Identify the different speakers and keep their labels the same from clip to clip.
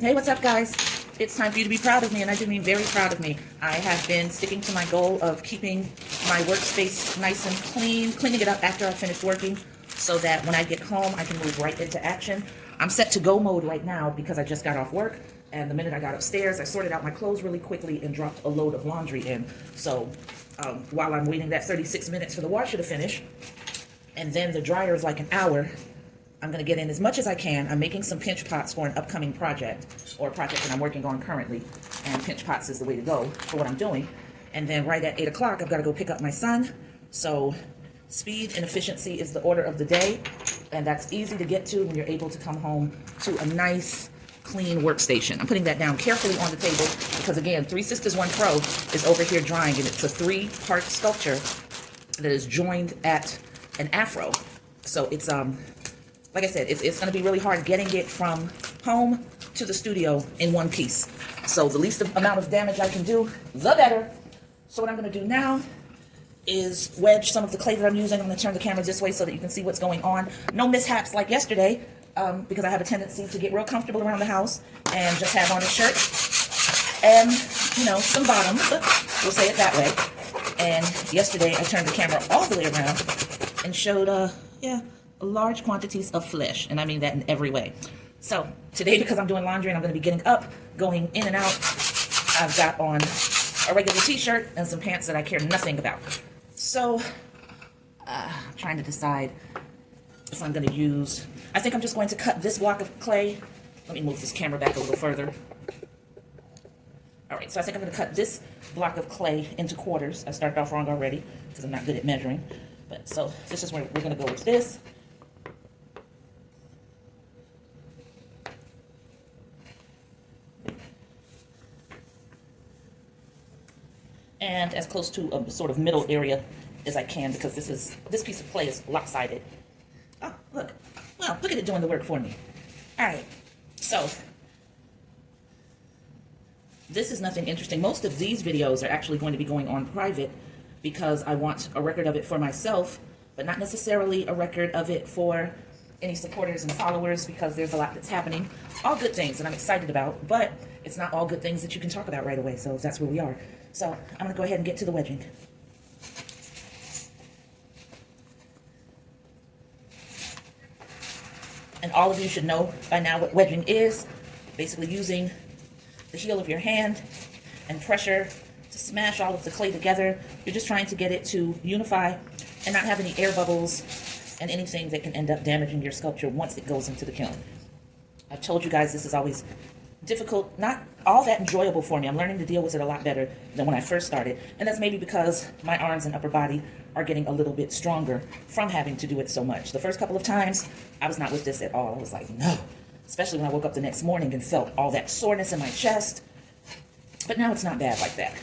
Speaker 1: Hey, what's up, guys? It's time for you to be proud of me, and I do mean very proud of me. I have been sticking to my goal of keeping my workspace nice and clean, cleaning it up after I finish working so that when I get home, I can move right into action. I'm set to go mode right now because I just got off work, and the minute I got upstairs, I sorted out my clothes really quickly and dropped a load of laundry in. So while I'm waiting that 36 minutes for the washer to finish, and then the dryer is like an hour, I'm going to get in as much as I can. I'm making some pinch pots for an upcoming project, or a project that I'm working on currently, and pinch pots is the way to go for what I'm doing. And then right at 8 o'clock, I've got to go pick up my son. So speed and efficiency is the order of the day, and that's easy to get to when you're able to come home to a nice, clean workstation. I'm putting that down carefully on the table because, again, Three Sisters One Pro is over here drying, and it's a 3-part sculpture that is joined at an afro. So it's like I said, it's going to be really hard getting it from home to the studio in one piece. So the least amount of damage I can do, the better. So what I'm going to do now is wedge some of the clay that I'm using. I'm going to turn the camera this way so that you can see what's going on. No mishaps like yesterday, because I have a tendency to get real comfortable around the house and just have on a shirt and, you know, some bottoms, we'll say it that way. And yesterday I turned the camera all the way around and showed, large quantities of flesh, and I mean that in every way. So today, because I'm doing laundry and I'm going to be getting up, going in and out, I've got on a regular t-shirt and some pants that I care nothing about. So I'm trying to decide if I'm going to use, I think I'm just going to cut this block of clay. Let me move this camera back a little further. All right, so I think I'm going to cut this block of clay into quarters. I started off wrong already because I'm not good at measuring. But so this is where we're going to go with this. And as close to a sort of middle area as I can, because this piece of clay is lopsided. Oh, look. Well, look at it doing the work for me. All right, so this is nothing interesting. Most of these videos are actually going to be going on private because I want a record of it for myself, but not necessarily a record of it for any supporters and followers, because there's a lot that's happening. All good things that I'm excited about, but it's not all good things that you can talk about right away, so that's where we are. So I'm going to go ahead and get to the wedging. And all of you should know by now what wedging is. Basically using the heel of your hand and pressure to smash all of the clay together. You're just trying to get it to unify and not have any air bubbles and anything that can end up damaging your sculpture once it goes into the kiln. I've told you guys this is always difficult, not all that enjoyable for me. I'm learning to deal with it a lot better than when I first started. And that's maybe because my arms and upper body are getting a little bit stronger from having to do it so much. The first couple of times, I was not with this at all. I was like, no. Especially when I woke up the next morning and felt all that soreness in my chest. But now it's not bad like that.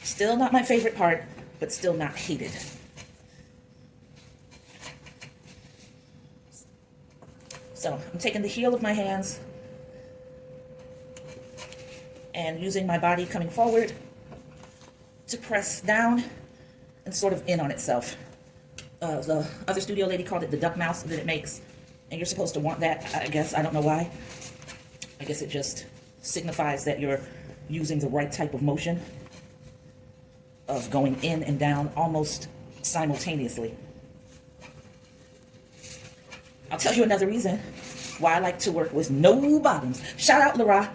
Speaker 1: Still not my favorite part, but still not hated. So I'm taking the heel of my hands and using my body coming forward to press down and sort of in on itself. The other studio lady called it the duck mouth that it makes, and you're supposed to want that, I guess. I don't know why. I guess it just signifies that you're using the right type of motion of going in and down almost simultaneously. I'll tell you another reason why I like to work with no bottoms. Shout out, Lara.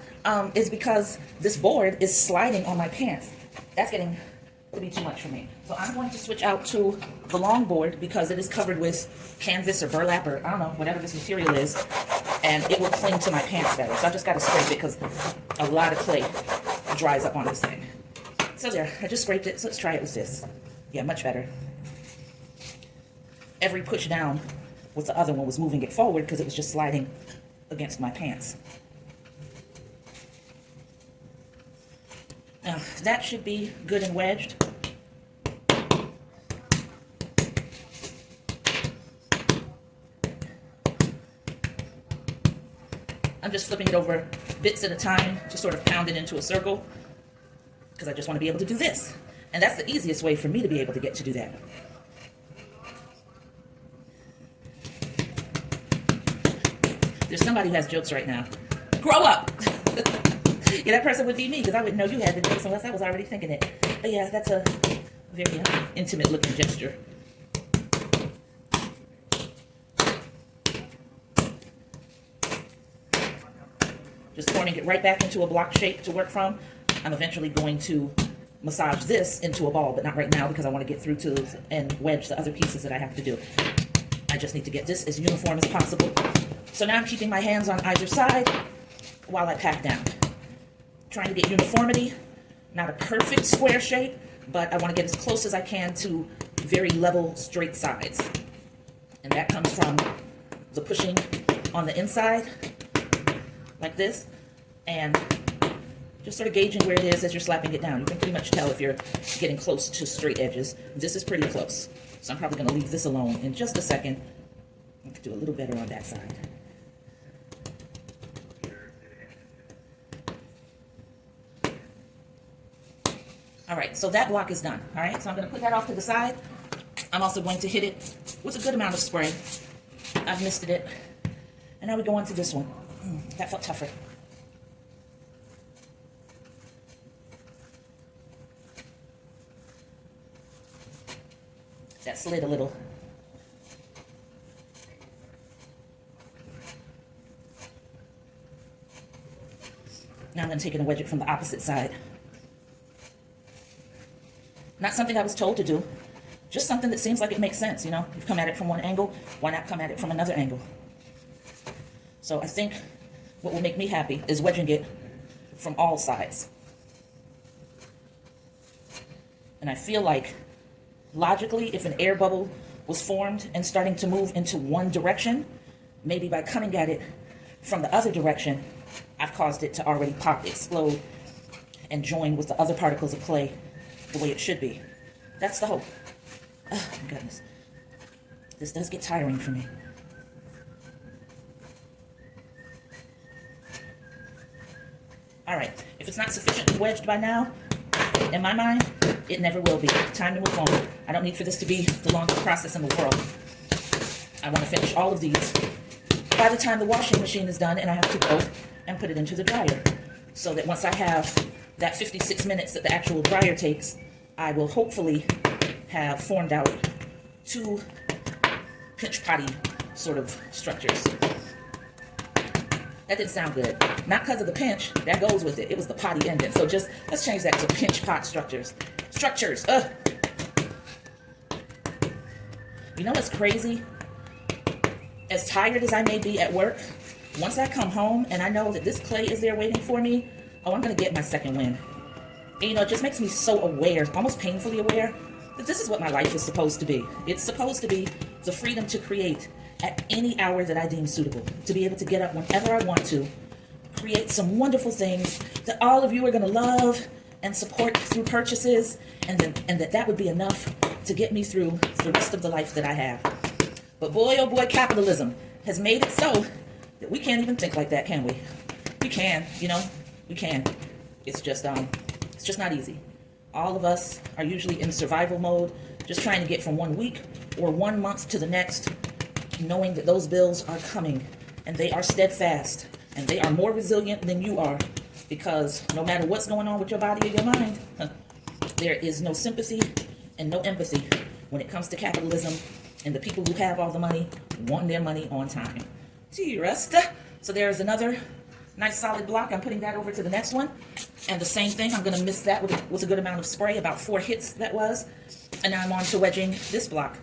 Speaker 1: Is because this board is sliding on my pants. That's getting to be too much for me. So I'm going to switch out to the long board because it is covered with canvas or burlap or I don't know, whatever this material is, and it will cling to my pants better. So I just got to scrape it because a lot of clay dries up on this thing. So there, I just scraped it. So let's try it with this. Yeah, much better. Every push down with the other one was moving it forward because it was just sliding against my pants. Now, that should be good and wedged. I'm just flipping it over bits at a time to sort of pound it into a circle because I just want to be able to do this. And that's the easiest way for me to be able to get to do that. There's somebody who has jokes right now Grow up. Yeah, that person would be me because I wouldn't know you had to do this unless I was already thinking it. But yeah, that's a very intimate looking gesture. Just forming it right back into a block shape to work from. I'm eventually going to massage this into a ball, but not right now because I want to get through to and wedge the other pieces that I have to do. I just need to get this as uniform as possible. So now I'm keeping my hands on either side while I pack down. Trying to get uniformity, not a perfect square shape, but I want to get as close as I can to very level, straight sides. And that comes from the pushing on the inside, like this, and just sort of gauging where it is as you're slapping it down. You can pretty much tell if you're getting close to straight edges. This is pretty close, so I'm probably going to leave this alone in just a second. I could do a little better on that side. All right, so that block is done. All right, so I'm going to put that off to the side. I'm also going to hit it with a good amount of spray. I've misted it. And now we go on to this one. That felt tougher. That slid a little. Now I'm going to take it and wedge it from the opposite side. Not something I was told to do, just something that seems like it makes sense, you know? You've come at it from one angle, why not come at it from another angle? So I think what will make me happy is wedging it from all sides. And I feel like, logically, if an air bubble was formed and starting to move into one direction, maybe by coming at it from the other direction, I've caused it to already pop, explode, and join with the other particles of clay the way it should be. That's the hope. Oh my goodness. This does get tiring for me. All right, if it's not sufficiently wedged by now, in my mind, it never will be. Time to move on. I don't need for this to be the longest process in the world. I want to finish all of these by the time the washing machine is done and I have to go and put it into the dryer. So that once I have that 56 minutes that the actual dryer takes, I will hopefully have formed out 2 pinch potty sort of structures. That didn't sound good. Not because of the pinch, that goes with it. It was the potty ending. So just, let's change that to pinch pot structures. Structures, You know what's crazy? As tired as I may be at work, once I come home and I know that this clay is there waiting for me, oh, I'm gonna get my second win. And you know, it just makes me so aware, almost painfully aware, that this is what my life is supposed to be. It's supposed to be the freedom to create at any hour that I deem suitable, to be able to get up whenever I want to, create some wonderful things that all of you are gonna love and support through purchases, and that would be enough to get me through the rest of the life that I have. But boy, oh boy, capitalism has made it so that we can't even think like that, can we? We can, you know, we can. It's just not easy. All of us are usually in survival mode, just trying to get from 1 week or 1 month to the next, knowing that those bills are coming and they are steadfast and they are more resilient than you are, because no matter what's going on with your body or your mind, there is no sympathy and no empathy when it comes to capitalism and the people who have all the money wanting their money on time. So there's another nice solid block. I'm putting that over to the next one. And the same thing, I'm gonna mist that with a good amount of spray, about 4 hits that was. And now I'm on to wedging this block.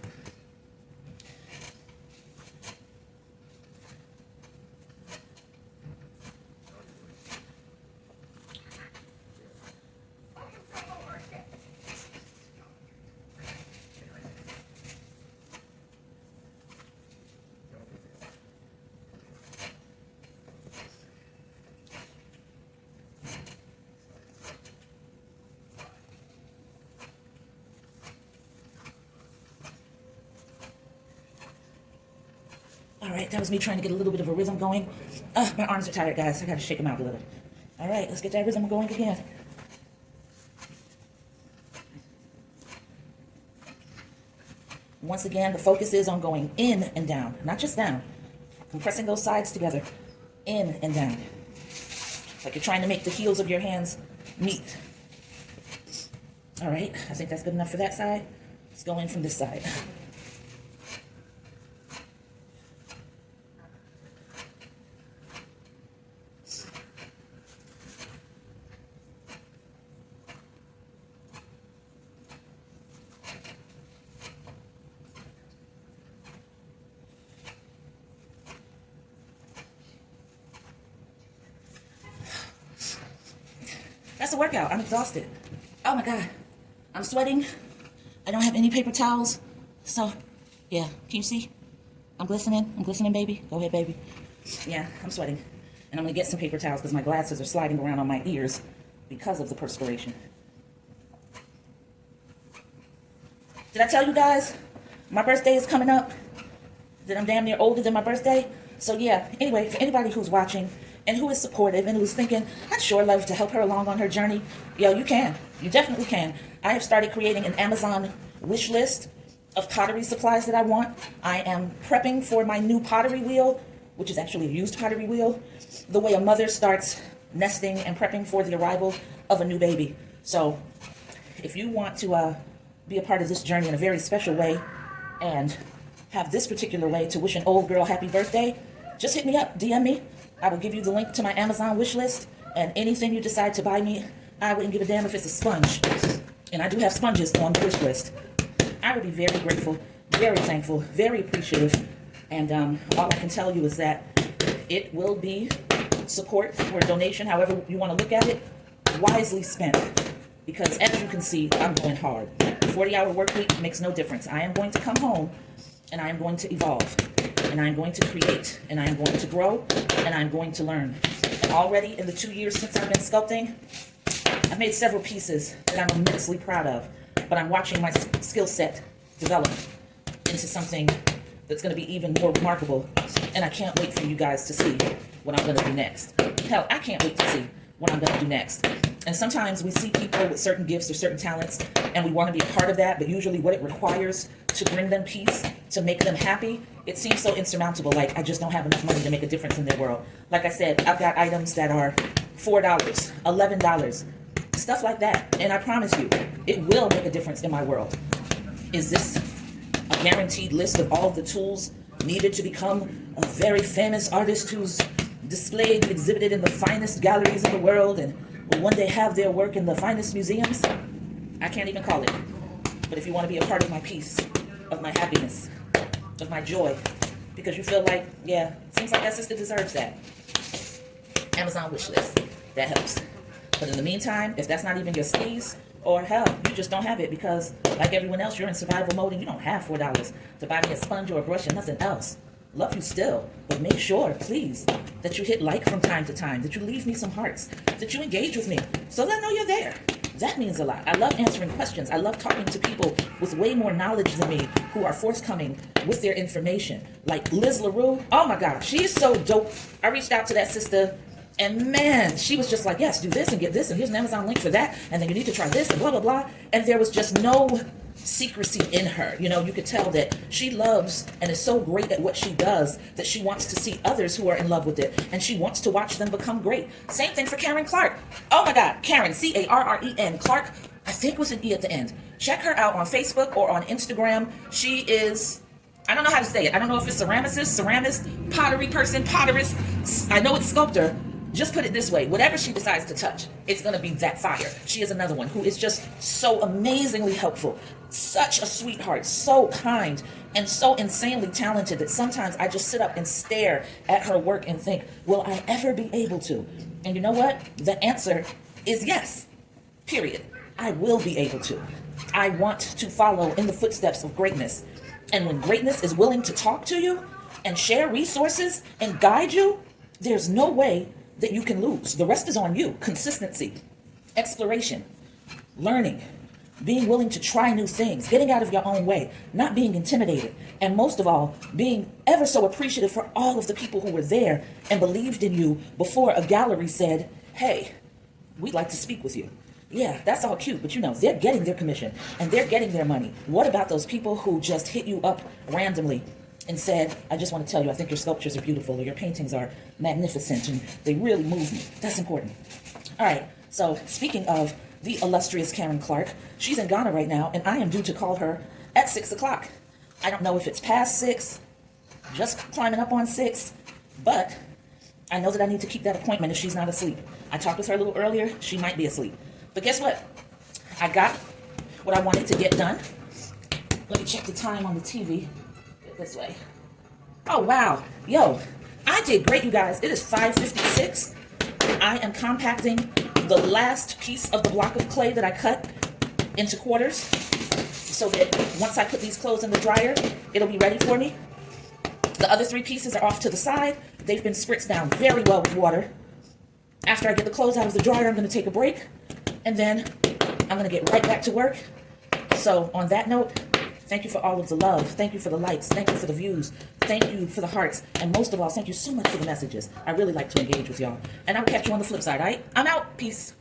Speaker 1: All right, that was me trying to get a little bit of a rhythm going. My arms are tired, guys. I gotta shake them out a little. All right, let's get that rhythm going again. Once again, the focus is on going in and down, not just down. Compressing those sides together, in and down. Like you're trying to make the heels of your hands meet. All right, I think that's good enough for that side. Let's go in from this side. That's a workout. I'm exhausted. Oh my God. I'm sweating. I don't have any paper towels. So, yeah. Can you see? I'm glistening. I'm glistening, baby. Go ahead, baby. Yeah, I'm sweating. And I'm going to get some paper towels because my glasses are sliding around on my ears because of the perspiration. Did I tell you guys? My birthday is coming up. That I'm damn near older than my birthday. So, yeah. Anyway, for anybody who's watching and who is supportive and who's thinking, I'd sure love to help her along on her journey. Yo, you can. You definitely can. I have started creating an Amazon wish list of pottery supplies that I want. I am prepping for my new pottery wheel, which is actually a used pottery wheel, the way a mother starts nesting and prepping for the arrival of a new baby. So if you want to be a part of this journey in a very special way and have this particular way to wish an old girl happy birthday, just hit me up, DM me. I will give you the link to my Amazon wish list, and anything you decide to buy me, I wouldn't give a damn if it's a sponge. And I do have sponges on the wish list. I would be very grateful, very thankful, very appreciative. And all I can tell you is that it will be support or donation, however you want to look at it, wisely spent. Because as you can see, I'm going hard. 40-hour work week makes no difference. I am going to come home and I am going to evolve. And I am going to create, and I am going to grow, and I am going to learn. And already in the 2 years since I've been sculpting, I've made several pieces that I'm immensely proud of, but I'm watching my skill set develop into something that's going to be even more remarkable, and I can't wait for you guys to see what I'm going to do next. Hell, I can't wait to see what I'm going to do next. And sometimes we see people with certain gifts or certain talents, and we want to be a part of that, but usually what it requires to bring them peace, to make them happy, it seems so insurmountable. Like, I just don't have enough money to make a difference in their world. Like I said, I've got items that are $4, $11, stuff like that. And I promise you, it will make a difference in my world. Is this a guaranteed list of all the tools needed to become a very famous artist who's displayed and exhibited in the finest galleries in the world and will one day have their work in the finest museums? I can't even call it. But if you want to be a part of my peace, of my happiness, of my joy, because you feel like, yeah, seems like that sister deserves that, Amazon wish list, that helps. But in the meantime, if that's not even your skis, or hell, you just don't have it because, like everyone else, you're in survival mode and you don't have $4 to buy me a sponge or a brush and nothing else. Love you still, but make sure, please, that you hit like from time to time, that you leave me some hearts, that you engage with me so that I know you're there. That means a lot. I love answering questions. I love talking to people with way more knowledge than me who are forthcoming with their information. Like Liz LaRue. Oh my God, she is so dope. I reached out to that sister and man, she was just like, yes, do this and get this and here's an Amazon link for that. And then you need to try this and blah, blah, blah. And there was just no secrecy in her. You know, you could tell that she loves and is so great at what she does that she wants to see others who are in love with it and she wants to watch them become great. Same thing for Karen Clark. Oh my God, Karen, Carren, Clark, I think with an E at the end. Check her out on Facebook or on Instagram. She is, I don't know how to say it. I don't know if it's ceramist, pottery person, potterist. I know it's sculptor. Just put it this way, whatever she decides to touch, it's going to be that fire. She is another one who is just so amazingly helpful, such a sweetheart, so kind, and so insanely talented that sometimes I just sit up and stare at her work and think, will I ever be able to? And you know what? The answer is yes, period. I will be able to. I want to follow in the footsteps of greatness. And when greatness is willing to talk to you and share resources and guide you, there's no way that you can lose. The rest is on you. Consistency, exploration, learning, being willing to try new things, getting out of your own way, not being intimidated, and most of all, being ever so appreciative for all of the people who were there and believed in you before a gallery said, hey, we'd like to speak with you. Yeah, that's all cute, but you know, they're getting their commission and they're getting their money. What about those people who just hit you up randomly and said, I just want to tell you, I think your sculptures are beautiful, or your paintings are magnificent, and they really move me. That's important. All right, so speaking of the illustrious Karen Clark, she's in Ghana right now, and I am due to call her at 6 o'clock. I don't know if it's past 6, just climbing up on 6, but I know that I need to keep that appointment if she's not asleep. I talked with her a little earlier. She might be asleep. But guess what? I got what I wanted to get done. Let me check the time on the TV. Get this way. Oh, wow. Yo, I did great, you guys. It is 5:56. I am compacting the last piece of the block of clay that I cut into quarters so that once I put these clothes in the dryer, it'll be ready for me. The other 3 pieces are off to the side. They've been spritzed down very well with water. After I get the clothes out of the dryer, I'm going to take a break, and then I'm going to get right back to work. So on that note, thank you for all of the love. Thank you for the likes. Thank you for the views. Thank you for the hearts. And most of all, thank you so much for the messages. I really like to engage with y'all. And I'll catch you on the flip side, all right? I'm out. Peace.